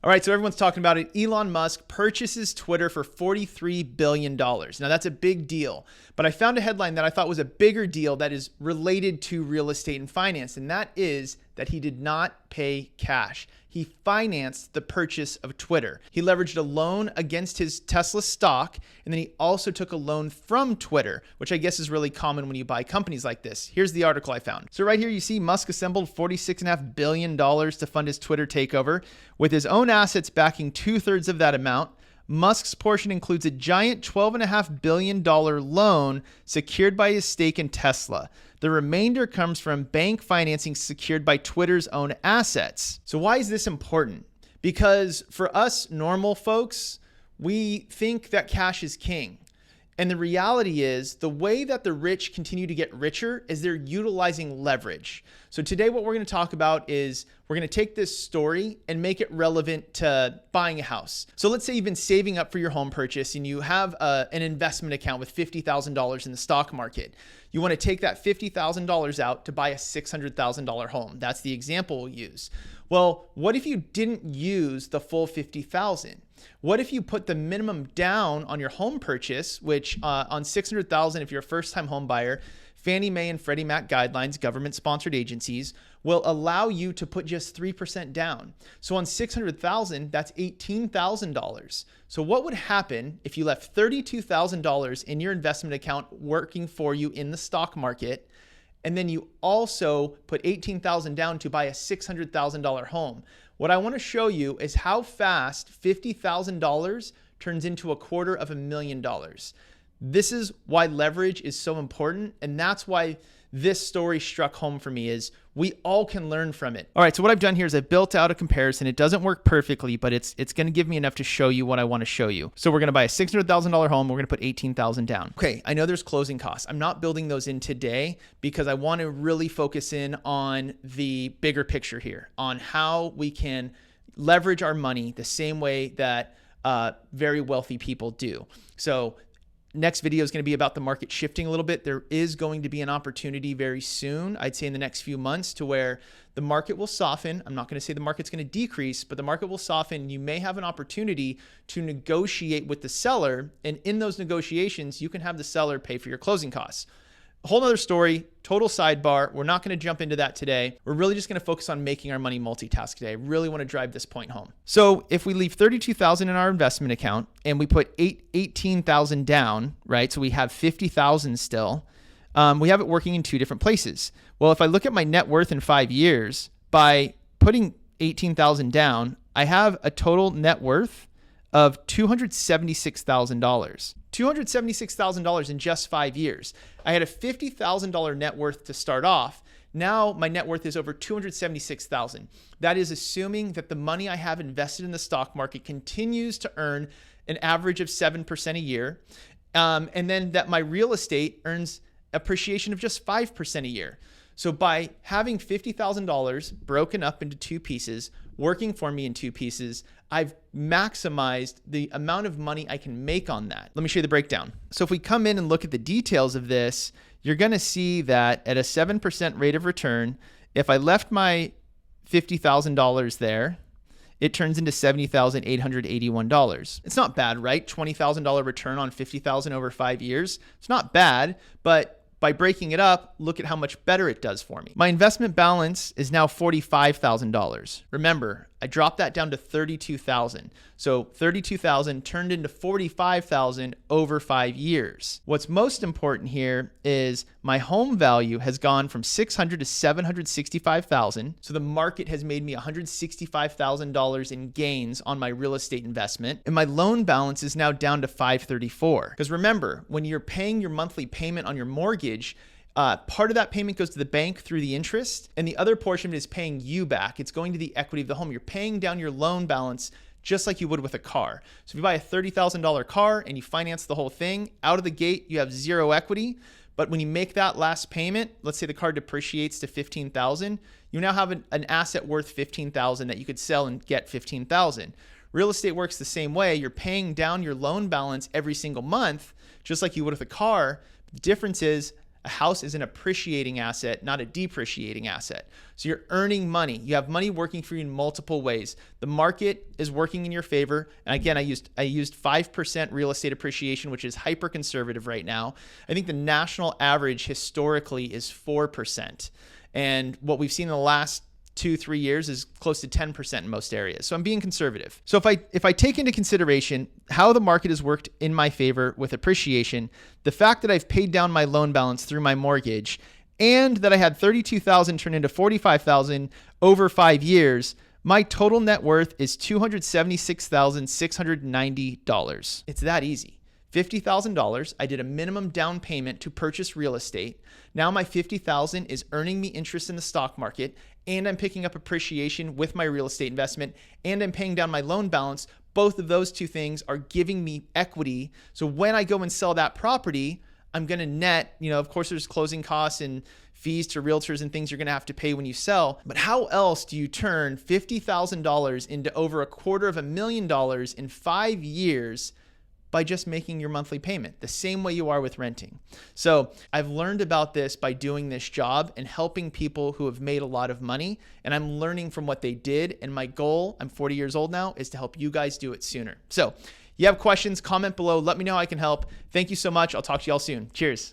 All right, so everyone's talking about it. Elon Musk purchases Twitter for $43 billion. Now, that's a big deal, but I found a headline that I thought was a bigger deal that is related to real estate and finance, and that is that he did not pay cash. He financed the purchase of Twitter. He leveraged a loan against his Tesla stock, and then he also took a loan from Twitter, which I guess is really common when you buy companies like this. Here's the article I found. So right here you see Musk assembled $46.5 billion to fund his Twitter takeover, with his own assets backing 2/3 of that amount. Musk's portion includes a giant $12.5 billion loan secured by his stake in Tesla. The remainder comes from bank financing secured by Twitter's own assets. So why is this important? Because for us normal folks, we think that cash is king. And the reality is the way that the rich continue to get richer is they're utilizing leverage. So today what we're going to talk about is we're going to take this story and make it relevant to buying a house. So let's say you've been saving up for your home purchase and you have an investment account with $50,000 in the stock market. You want to take that $50,000 out to buy a $600,000 home. That's the example we'll use. Well, what if you didn't use the full $50,000? What if you put the minimum down on your home purchase, which on $600,000, if you're a first-time home buyer, Fannie Mae and Freddie Mac guidelines, government-sponsored agencies, will allow you to put just 3% down. So on $600,000, that's $18,000. So what would happen if you left $32,000 in your investment account working for you in the stock market, and then you also put $18,000 down to buy a $600,000 home? What I want to show you is how fast $50,000 turns into $250,000. This is why leverage is so important, and that's why this story struck home for me is we all can learn from it. All right, so what I've done here is I've built out a comparison. It doesn't work perfectly, but it's going to give me enough to show you what I want to show you. So we're going to buy a $600,000 home. We're going to put $18,000 down. Okay, I know there's closing costs. I'm not building those in today because I want to really focus in on the bigger picture here, on how we can leverage our money the same way that very wealthy people do. So next video is going to be about the market shifting a little bit. There is going to be an opportunity very soon, I'd say in the next few months, to where the market will soften. I'm not going to say the market's going to decrease, but the market will soften. You may have an opportunity to negotiate with the seller. And in those negotiations, you can have the seller pay for your closing costs. A whole nother story, total sidebar. We're not going to jump into that today. We're really just going to focus on making our money multitask today. I really want to drive this point home. So if we leave $32,000 in our investment account and we put $18,000 down, right? So we have $50,000 still. We have it working in two different places. Well, if I look at my net worth in 5 years, by putting $18,000 down, I have a total net worth of $276,000. $276,000 in just 5 years. I had a $50,000 net worth to start off. Now my net worth is over $276,000. That is assuming that the money I have invested in the stock market continues to earn an average of 7% a year. And then that my real estate earns appreciation of just 5% a year. So by having $50,000 broken up into two pieces, working for me in two pieces, I've maximized the amount of money I can make on that. Let me show you the breakdown. So if we come in and look at the details of this, you're going to see that at a 7% rate of return, if I left my $50,000 there, it turns into $70,881. It's not bad, right? $20,000 return on $50,000 over 5 years. It's not bad, but by breaking it up, look at how much better it does for me. My investment balance is now $45,000. Remember, I dropped that down to $32,000. So $32,000 turned into $45,000 over 5 years. What's most important here is my home value has gone from $600,000 to $765,000. So the market has made me $165,000 in gains on my real estate investment. And my loan balance is now down to $534,000. Because remember, when you're paying your monthly payment on your mortgage, part of that payment goes to the bank through the interest, and the other portion is paying you back. It's going to the equity of the home. You're paying down your loan balance just like you would with a car. So if you buy a $30,000 car and you finance the whole thing, out of the gate, you have zero equity. But when you make that last payment, let's say the car depreciates to $15,000, you now have an asset worth $15,000 that you could sell and get $15,000. Real estate works the same way. You're paying down your loan balance every single month, just like you would with a car. The difference is A house is an appreciating asset, not a depreciating asset. So you're earning money. You have money working for you in multiple ways. The market is working in your favor. And again, I used 5% real estate appreciation, which is hyper conservative right now. I think the national average historically is 4%. And what we've seen in the last 2-3 years is close to 10% in most areas. So I'm being conservative. So if I take into consideration how the market has worked in my favor with appreciation, the fact that I've paid down my loan balance through my mortgage, and that I had $32,000 turn into $45,000 over 5 years, my total net worth is $276,690. It's that easy. $50,000. I did a minimum down payment to purchase real estate. Now my $50,000 is earning me interest in the stock market, and I'm picking up appreciation with my real estate investment, and I'm paying down my loan balance. Both of those two things are giving me equity. So when I go and sell that property, I'm going to net, of course there's closing costs and fees to realtors and things you're going to have to pay when you sell. But how else do you turn $50,000 into over $250,000 in 5 years by just making your monthly payment, the same way you are with renting? So I've learned about this by doing this job and helping people who have made a lot of money, and I'm learning from what they did. And my goal, I'm 40 years old now, is to help you guys do it sooner. So you have questions, comment below. Let me know how I can help. Thank you so much. I'll talk to y'all soon. Cheers.